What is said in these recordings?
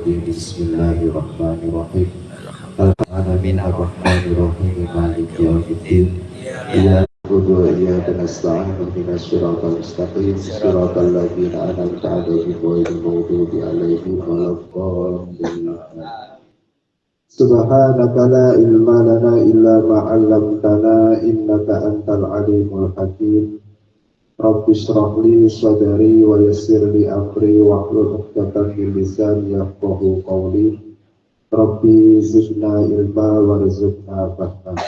rajim. Bismillahirrahmanirrahim. Alamin ar-Rahmanir-Rahim Maliki yaumiddin. Iyyaka na'budu wa iyyaka nasta'in. Ihdinas siratal mustaqim. Siratal ladzina an'amta 'alaihim ghairil maghdubi 'alaihim waladdallin. Subhanaka la ilma lana illa ma 'allamtana innaka antal alimul hakim. Rabbi shrah li sadri wa yassir li amri wahlul 'uqdatam min lisani yafqahu qawli. Rabbi zidna ilma warzuqna fahma.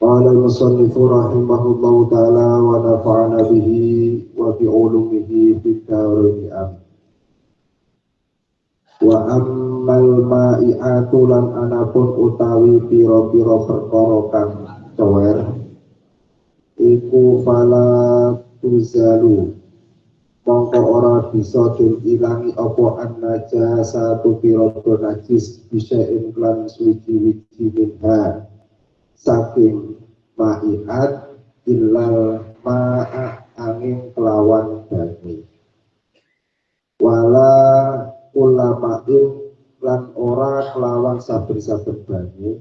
Qala al-musannifu rahimahullahu ta'ala wa nafa'ana bihi wa bi ulumihi fid dharain amin. Wa ammal ma'i'atu lan anapun utawi pira-pira perkara kang cower iku fala tuzalu mongko ora bisa den ilangi apa an-najasatu pira-pira najis bisa iklan suci-wici minha saking ma'i'at illal ma'a angin kelawan banyu wala ulama'in lan ora kelawan saben-saben banyu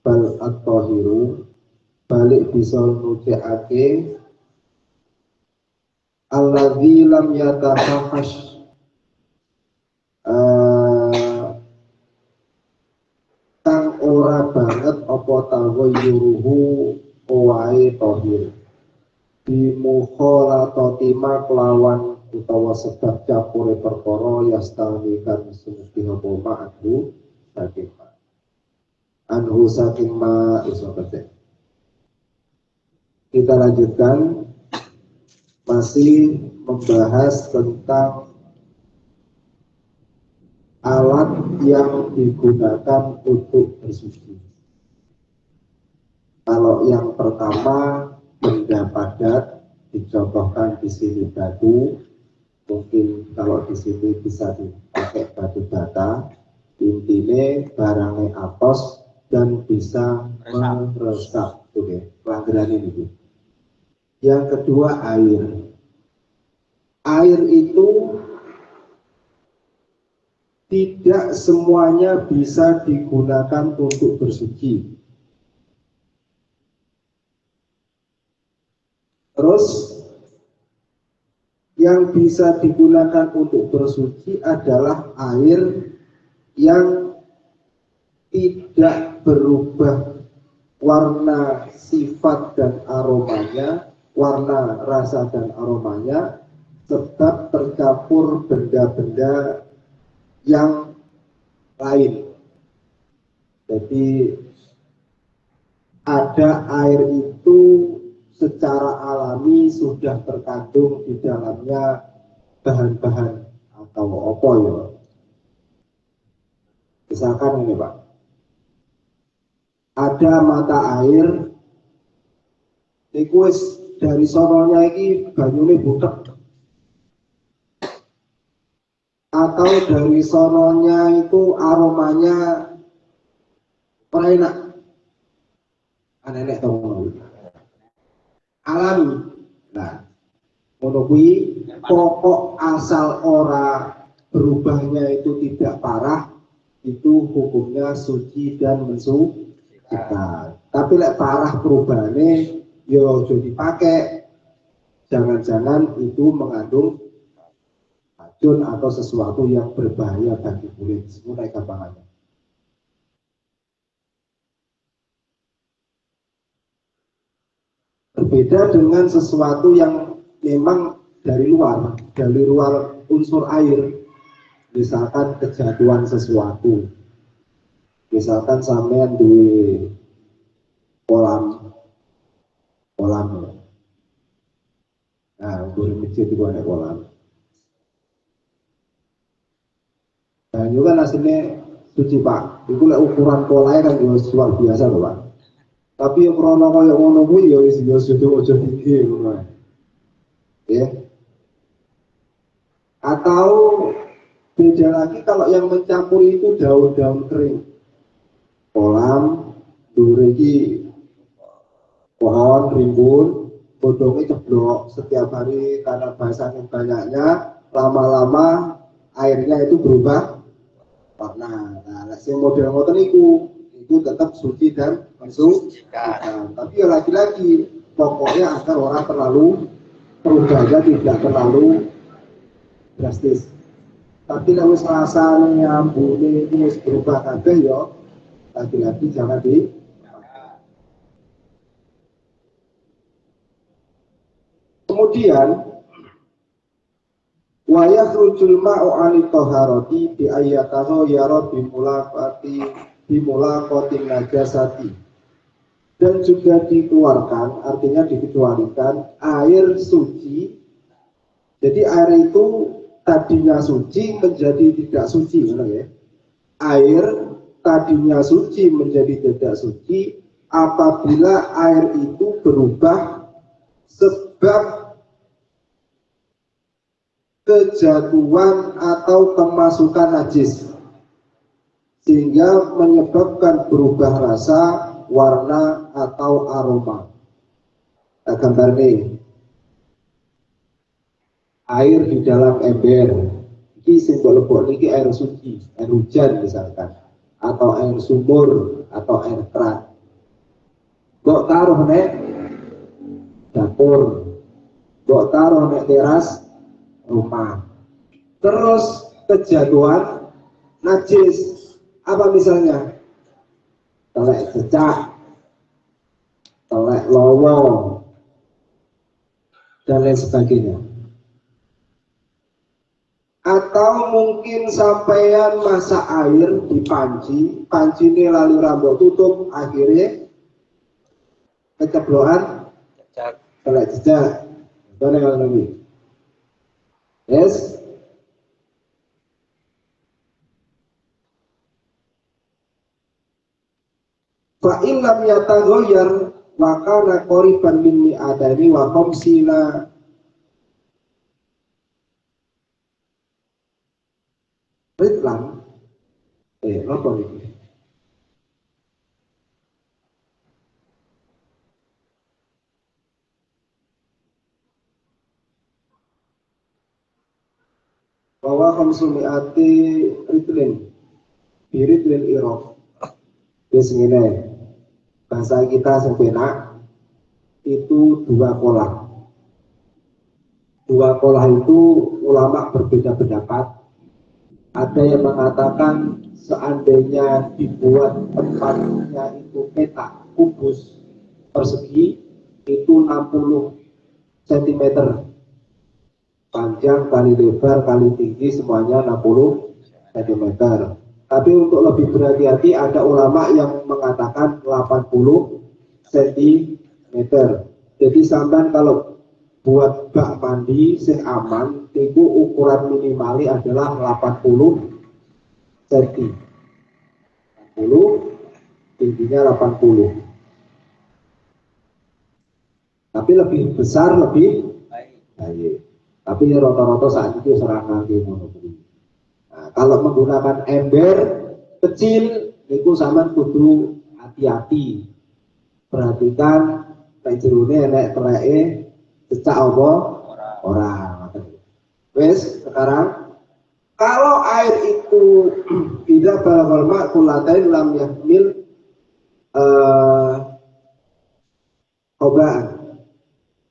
bal at-tahiru balik bisa nucekake alladzi lam yatafahash kang ora banget apa taghayyuruhu owae tohir bimukhalatatima kelawan utawa sebab campure perkara yastamikan sumuti apa ma'adu saking ma anhu saking ma iso kete. Kita lanjutkan masih membahas tentang alat yang digunakan untuk bersuci. Kalau yang pertama benda padat dicontohkan di sini batu, mungkin kalau di sini bisa dipakai batu bata. Intinya barangnya atos dan bisa meresap. Oke, pelanggaran ini. Yang kedua air. Air itu tidak semuanya bisa digunakan untuk bersuci. Terus yang bisa digunakan untuk bersuci adalah air yang tidak berubah warna, sifat dan aromanya, warna, rasa dan aromanya, sebab tercampur benda-benda yang lain. Jadi ada air itu secara alami sudah terkandung di dalamnya bahan-bahan atau apa ya. Misalkan ini Pak, ada mata air iku wis dari sononya iki banyune butek, atau dari sononya itu aromanya enak, enak tau alami. Nah, ngono kuwi pokok asal ora berubahnya itu tidak parah, itu hukumnya suci dan mensucikan. Tapi lek parah perubahannya yo aja dipakai. Jangan-jangan itu mengandung racun atau sesuatu yang berbahaya bagi kulit. Semua gampangannya. Berbeda dengan sesuatu yang memang dari luar unsur air. Misalkan kejatuhan sesuatu, misalkan sampean di kolam, nah gue masjid itu ada kolam. Nah juga aslinya suci Pak, itu ukuran polanya kan juga luar biasa loh Pak. Tapi yang krono kaya ngono kuwi ya wis yo sudah ojo tinggi ngono. Ya. Atau beda lagi kalau yang mencampuri itu daun-daun kering. Kolam dure iki pohon rimbun, bodongnya ceblok setiap hari karena basah yang banyaknya, lama-lama airnya itu berubah warna. Nah, yang model ngoten itu tetap suci dan mensucikan. Tapi ya lagi-lagi pokoknya agar orang terlalu perubahannya tidak terlalu drastis. Tapi kalau rasanya ambune itu berubah kabeh ya lagi-lagi jangan di. Kemudian wa yakhrujul ma'u 'ani taharati bi ayyatahu yara bi mulaqatin najasati, dan juga dikeluarkan, artinya dikecualikan air suci. Jadi air itu tadinya suci menjadi tidak suci, ya. Air tadinya suci menjadi tidak suci apabila air itu berubah sebab kejatuhan atau kemasukan najis, sehingga menyebabkan berubah rasa, warna atau aroma. Nah, gambar nih, air di dalam ember, ini simbol lebok, ini air suci, air hujan misalkan, atau air sumur, atau air keran. Kok taruh nek dapur, kok taruh nek teras rumah, terus kejatuhan najis, apa misalnya telek cecak, telek lowo, dan lain sebagainya. Atau mungkin sampean masak air di panci ini lalu rambut tutup, akhirnya kecebloan telek cecak, dan yang lain. Yes. Fa in lam yataghayyar wa kana qariban min mi'adani wa khamsina ritlan. Apa ini? Bahwa khamsumi'ati ritlin biritlin irof. Wis ngene, bahasa kita sepenak itu dua kolah. Dua kolah itu ulama berbeda pendapat. Ada yang mengatakan seandainya dibuat tempatnya itu petak kubus persegi itu 60 cm panjang kali lebar kali tinggi semuanya 60 cm. Tapi untuk lebih berhati-hati ada ulama yang mengatakan 80 cm. Jadi sampai kalau buat bak mandi sing aman itu ukuran minimali adalah 80 cm. 80 tingginya 80. Tapi lebih besar lebih baik. Tapi rata-rata saat itu serangan di monopoli. Nah, kalau menggunakan ember kecil itu sama kudu hati-hati. Perhatikan nek jerone nek tereke cecak apa ora. Wes sekarang kalau air itu tidak balaghal ma'kulatain lam yahmil kobaan.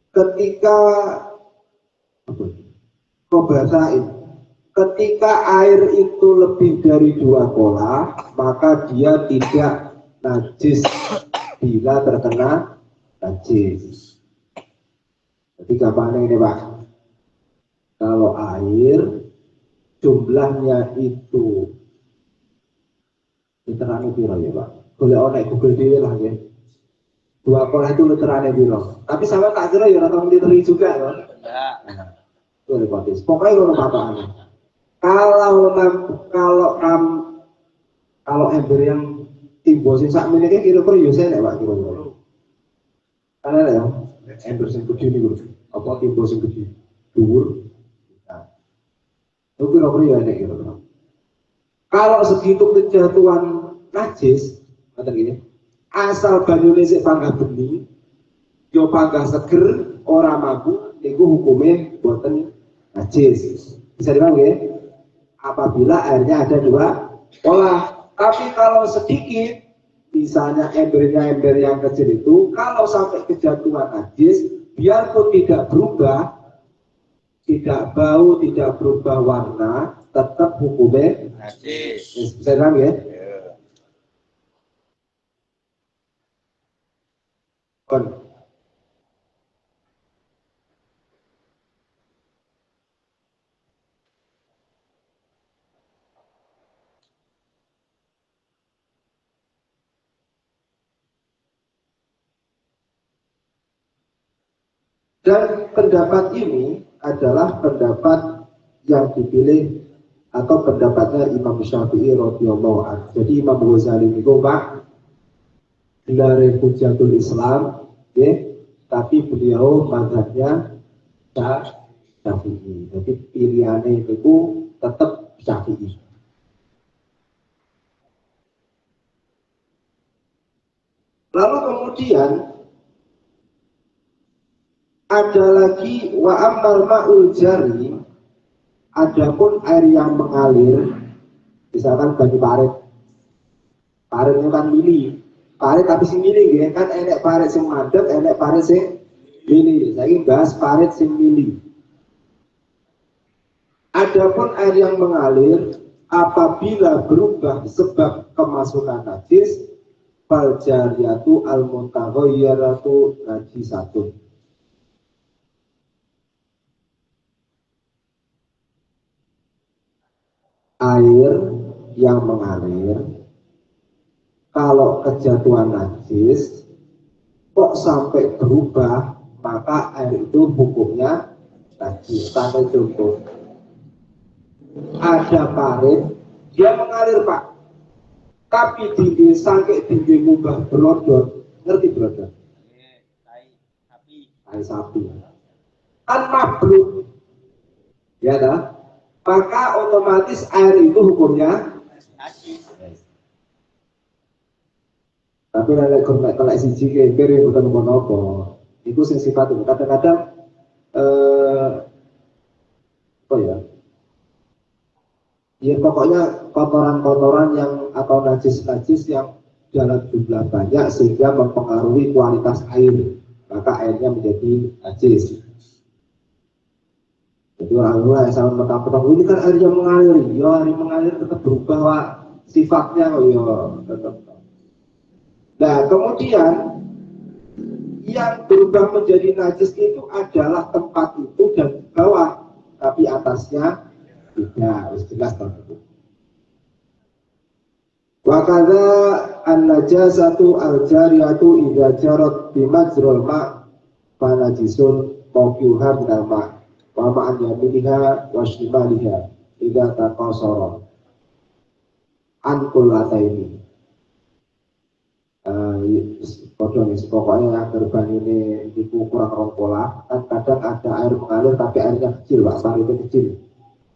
Ketika kobasain, ketika air itu lebih dari 2 kolah, maka dia tidak najis bila terkena najis. Jadi gampangnya ini Pak, kalau air jumlahnya itu literannya piro ya Pak? Boleh onek Google dhewe lah ya. 2 kolah itu literannya piro? Tapi sama tak kira ya rata literi juga ya. Pokoknya kalau apa-apa. Kalau ember yang timbosin sak menit kira-kira yo saya Pak kira-kira. Karena ya ember sing gede niku apa timbos sing gede dhuwur. Nah. Itu kira-kira ya kira-kira. Kalau segitu kejatuhan najis, kata gini, asal banyune sik panggah bening, yo panggah seger, ora mampu, niku hukume boten najis. Bisa dipahami ya? apabila airnya ada dua pola. Tapi kalau sedikit, misalnya ember yang kecil itu, kalau sampai kejatuhan najis, biarpun tidak berubah, tidak bau, tidak berubah warna, tetap hukumnya najis. Bisa bilang ya? Dan pendapat ini adalah pendapat yang dipilih atau pendapatnya Imam Syafi'i radhiyallahu anhu. Jadi Imam Ghazali itu Pak gelar Hujatul Islam, ya, tapi beliau mazhabnya Syafi'i. Jadi pilihannya itu tetap Syafi'i. Lalu kemudian ada lagi wa ammal ma'ul jari, adapun air yang mengalir, misalkan bagi parit itu kan mili, parit tapi sing mili ya kan, enek parit sing madep, enek parit sing mili. Saya ingin bahas parit sing mili. Adapun air yang mengalir apabila berubah sebab kemasukan najis, fal jariyatu al mutaghayyiratu najisatun. Air yang mengalir kalau kejatuhan najis kok sampai berubah, maka air itu hukumnya najis. Sampai contoh, ada parit dia mengalir Pak, tapi tinggi sampai tinggi mubah berodot, ngerti berodot? Tai sapi kan mabluk ya dah, maka otomatis air itu hukumnya najis. Tapi nek kalau siji kemper ya bukan apa-apa. Itu sing sifat itu kadang-kadang apa ya? Ya pokoknya kotoran-kotoran yang atau najis-najis yang dalam jumlah banyak sehingga mempengaruhi kualitas air, maka airnya menjadi najis. Jadi orang-orang yang sama petang-petang ini kan air yang mengalir, ya air mengalir tetap berubah Pak, sifatnya ya tetap. Nah kemudian yang berubah menjadi najis itu adalah tempat itu dan bawah, tapi atasnya tidak, jelas tersebut. Wakada an-najasatu al-jariyatu idza jarat bi majrul ma' fa najisun mawqi'uha minal ma' wa ma'an yaminiha wa shimaliha idza taqasara an kullataini. Pokoknya yang gerbang ini itu kurang rongkola, kan kadang ada air mengalir tapi airnya kecil Pak, paritnya kecil.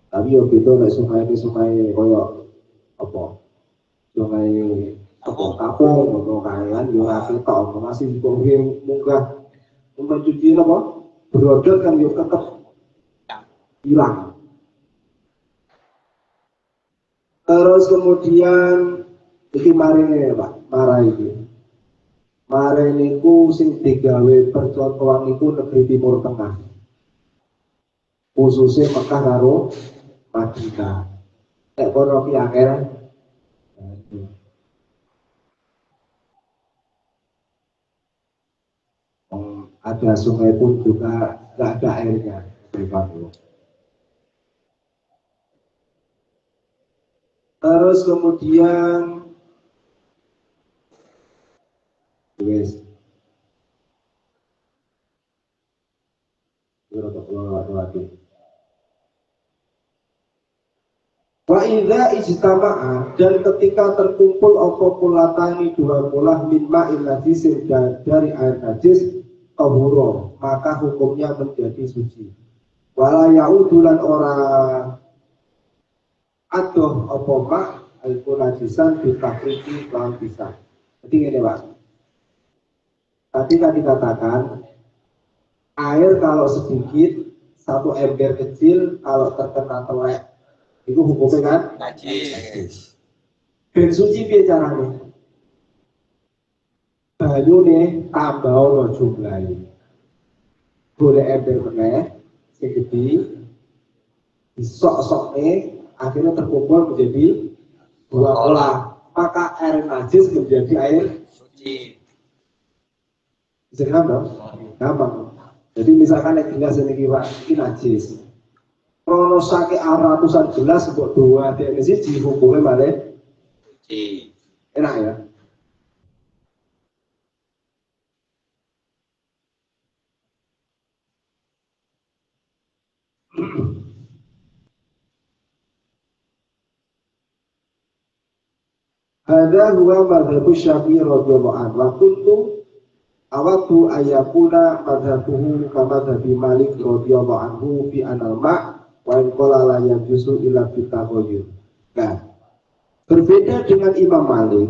Tapi yo gitu nek sungai ini sungai koyo apa? Sungai kapung ngono kae kan yo ake tok masih munggah cuci apa? Berodot kan yo tetep hilang. Terus kemudian iki marine Pak, marah iki. Mare niku sing digawe percontohan niku negeri Timur Tengah, khususnya Mekah karo Madinah. Kono ki angel. Ada sungai pun juga nggak ada airnya. Terus kemudian yes. Wa idza ijtama'a, dan ketika terkumpul apa kulatani dua kulah min ma'il najisin dari air najis tahura, maka hukumnya menjadi suci. Wala ya'udulan ora adoh apa mak alku najisan ditafriki lawan pisah. Jadi ini Pak, tadi dikatakan air kalau sedikit, satu ember kecil kalau terkena telek Iku hukumnya kan najis. ben suci piye carane? Banyune tambah ana jumlahe. Boleh ember meneh sing gedhi disok-sokne akhirnya terkumpul menjadi dua pola. Maka air najis menjadi air Suci. bisa gampang? Gampang. Jadi misalkan yang gelas ini Pak, ini najis. Kalau sakit ratusan gelas untuk dua di siji hukumnya malah Suci. enak ya. Hadza huwa madhabu Syafi'i radhiyallahu anhu. Wa kuntu awatu ayakuna madhabuhu kama madhabi Malik radhiyallahu anhu fi anal ma' wa in qala la yajuzu illa fi taghayyur. Nah, berbeda dengan Imam Malik.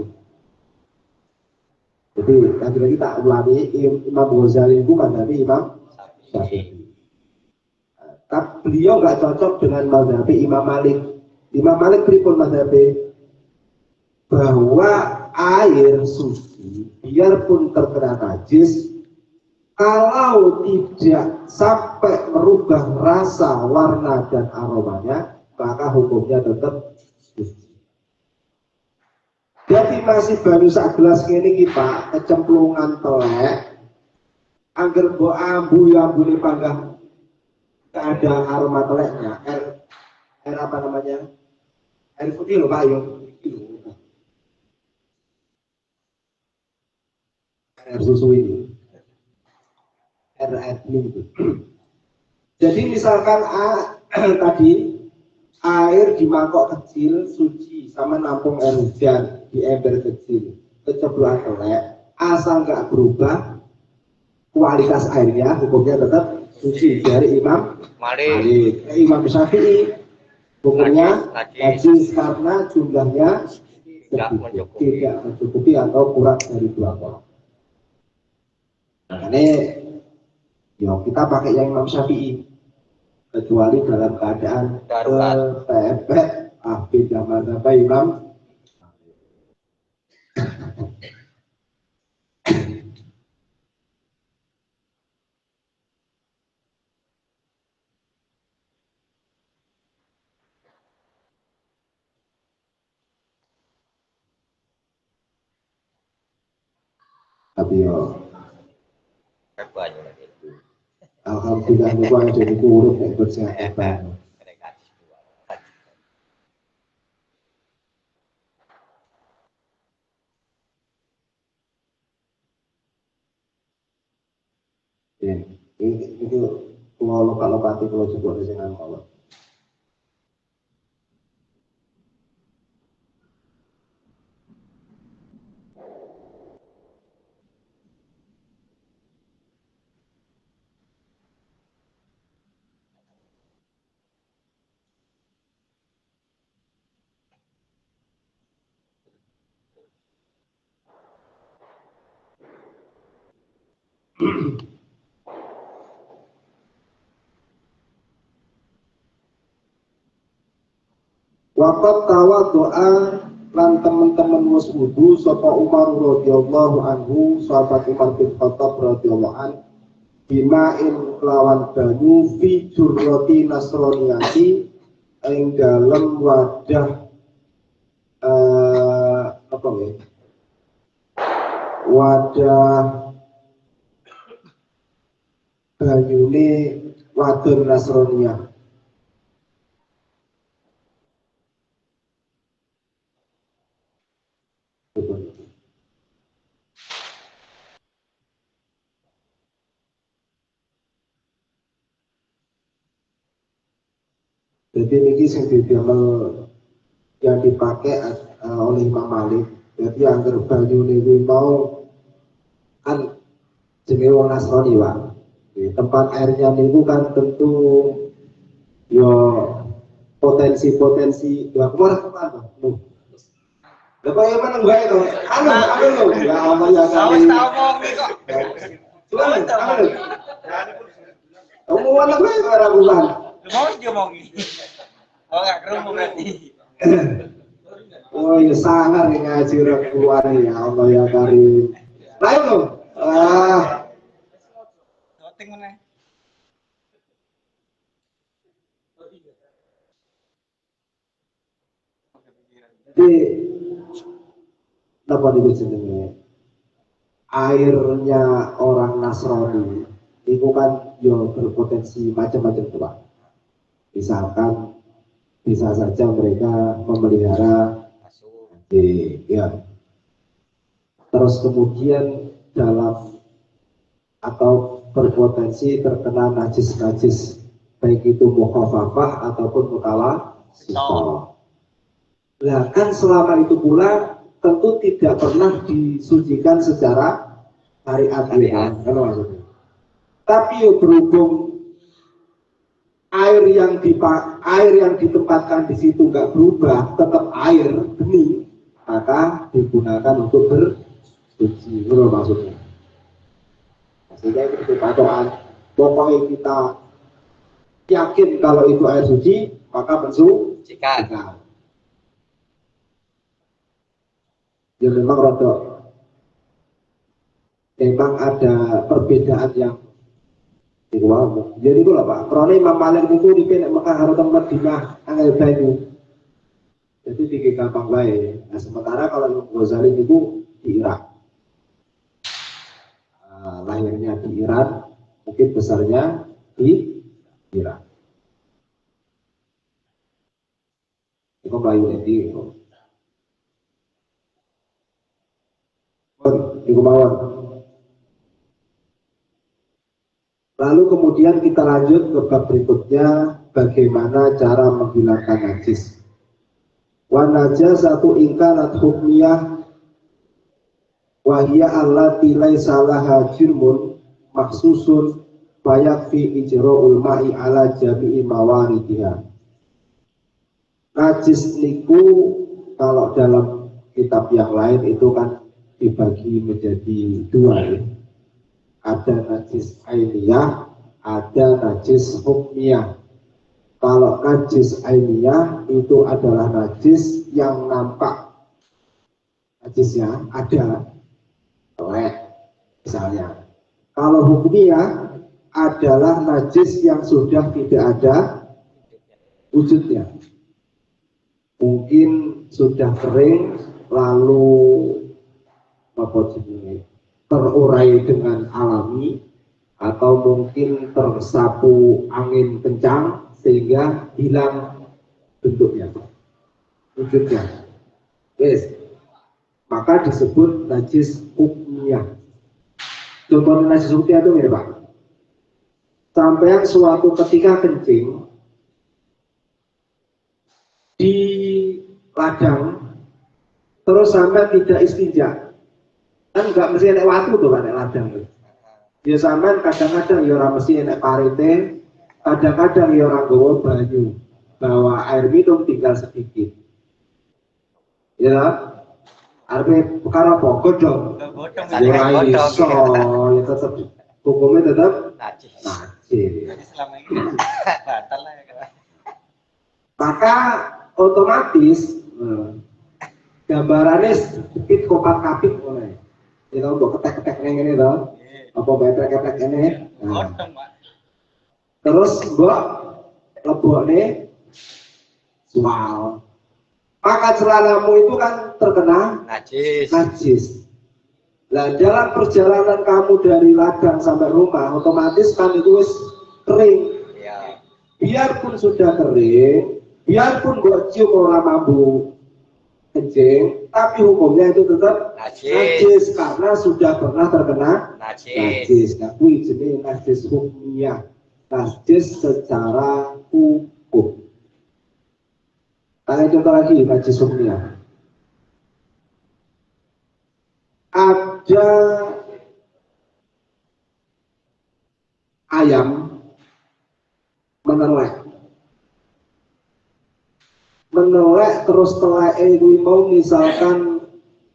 Jadi lagi-lagi tak ulangi, Imam Ghazali itu madhabi Imam Syafi'i. Tapi beliau nggak cocok dengan madhabi Imam Malik. Imam Malik pripun madhabi bahwa air suci biarpun terkena najis kalau tidak sampai merubah rasa, warna dan aromanya maka hukumnya tetap suci. Jadi masih baru sak gelas ini kita kecemplungan telek angger mbok ambu yang boleh panggang ada aroma teleknya air apa namanya air putih loh Pak yo air susu ini air itu. Jadi misalkan tadi air di mangkok kecil suci sama nampung air hujan di ember kecil kecebloan telek asal nggak berubah kualitas airnya hukumnya tetap suci dari Imam Malik. Imam Syafi'i hukumnya najis karena jumlahnya tidak mencukupi atau kurang dari 2 kolom. Makanya ya kita pakai yang Imam Syafi'i kecuali dalam keadaan kepepet beda mazhab Imam. Tapi ya alhamdulillah niku ana jadi urip nek bersehat. Ini kalau pati kalau juga di sini kalau waqat tawa doa lan teman-teman wis wudu sapa Umar radhiyallahu anhu sahabat Umar bin Khattab radhiyallahu anhu bima'in lawan banyu fi jurrati nasroniyati ing dalem wadah apa ya wadah banyune wadon Nasroniyah. Jadi ini sing didamel yang dipakai oleh Imam Malik. Jadi angger banyu niku mau kan jenenge wong Nasrani, Pak. Tempat airnya niku kan tentu yo potensi-potensi ya kemana kemana. Lepas yang mana gue itu? Anu lo. Ya Allah ya kali. Anu. Kamu mana gue raguan? Mau diomongi. Oh, nggak kerumuh berarti. Oh ya sangar ngaji keluar ya Allah ya karim. Lain loh. Voting mana? Jadi apa itu jenenge? Airnya orang Nasrani itu kan yo berpotensi macam-macam tuh Pak. Misalkan bisa saja mereka memelihara ya. Terus kemudian dalam atau berpotensi terkena najis-najis baik itu mukhafafah ataupun mutala sito. Nah kan selama itu pula tentu tidak pernah disucikan secara syariat kan maksudnya. Tapi berhubung air yang ditempatkan di situ nggak berubah, tetap air bening, maka digunakan untuk bersuci. Itu maksudnya. Sehingga itu patokan. Pokoknya kita yakin kalau itu air suci, maka mensucikan. Ya memang ada perbedaan yang jadi itu lah Pak. Karena Imam Malik itu di Mekah harus tempat Madinah angel banyu. Jadi tiga gampang baik. Nah sementara kalau Imam Ghazali itu di Irak, lahirnya di Iran, mungkin besarnya di Irak. Itu bayu nanti. Di kemauan. Lalu kemudian kita lanjut ke bab berikutnya, bagaimana cara menghilangkan najis. Wa najasatu in kanat hukmiyah wa hiya allati laisa laha jirmun makhsusun fa yakfi ijra'ul ma'i ala jami'i mawaridiha. Najis niku kalau dalam kitab yang lain itu kan dibagi menjadi dua ya. Ada najis ainiyah, ada najis hukmiyah. Kalau najis ainiyah itu adalah najis yang nampak, najisnya ada, telek misalnya. Kalau hukmiyah adalah najis yang sudah tidak ada wujudnya, mungkin sudah kering lalu apa jenis terurai dengan alami atau mungkin tersapu angin kencang sehingga hilang bentuknya, wujudnya. Yes. Maka disebut najis hukmiyah. Contoh najis hukmiyah itu mirip Pak. Sampai suatu ketika kencing di ladang terus sampai tidak istinja. Kan nggak mesti enek watu tuh kan enek ladang tuh. Ya sampean kadang-kadang ya ora mesti enek parite, kadang-kadang ya ora nggawa banyu. Bawa air minum tinggal sedikit. Ya. Arep perkara apa? Godhong. Ya iso, ya tetap hukumnya tetap najis. Jadi selama ini batal lah ya. Maka otomatis gambarannya sedikit kopat-kapit mulai. Ya tau mbok ketek-ketek ngene to. Apa betrek-ketek ngene. Terus mbok lebokne sual. Maka celanamu itu kan terkena najis. Nah, dalam perjalanan kamu dari ladang sampai rumah, otomatis kan itu wis kering. Ya. Biarpun sudah kering, biarpun mbok cium ora mampu kencing, tapi hukumnya itu tetap najis karena sudah pernah terkena najis. Nah, kuwi jenenge najis hukmiyah, najis secara hukum. Kita contoh lagi najis hukmiyah. Ada ayam menelek terus teleke kuwi mau misalkan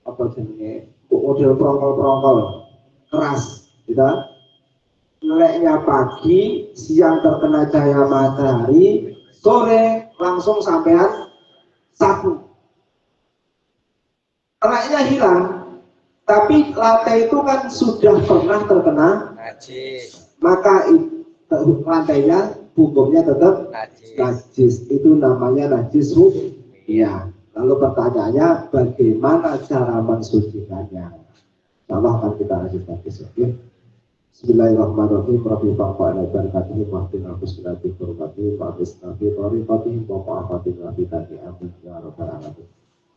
apa jenenge model prongkol keras gitu. Neleknya pagi, siang terkena cahaya matahari, sore langsung sampean sapu. Terangnya hilang, tapi lantai itu kan sudah pernah terkena Najis. maka lantainya hukumnya tetap najis. Itu namanya najis ru'yah. Lalu pertanyaannya bagaimana cara mensucikannya? Insyaallah akan kita lanjutkan besok ya. Bismillahirrahmanirrahim. Rabbi fa'fa'na barakatuhu wa'tina husnati hurmati wa'isna fi tariqati wa ma'afati wa'fitani amin ya rabbal alamin.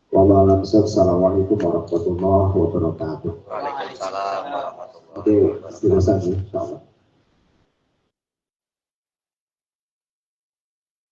Wassalamualaikum warahmatullahi wabarakatuh. Waalaikumsalam warahmatullahi Oke, silakan insyaallah.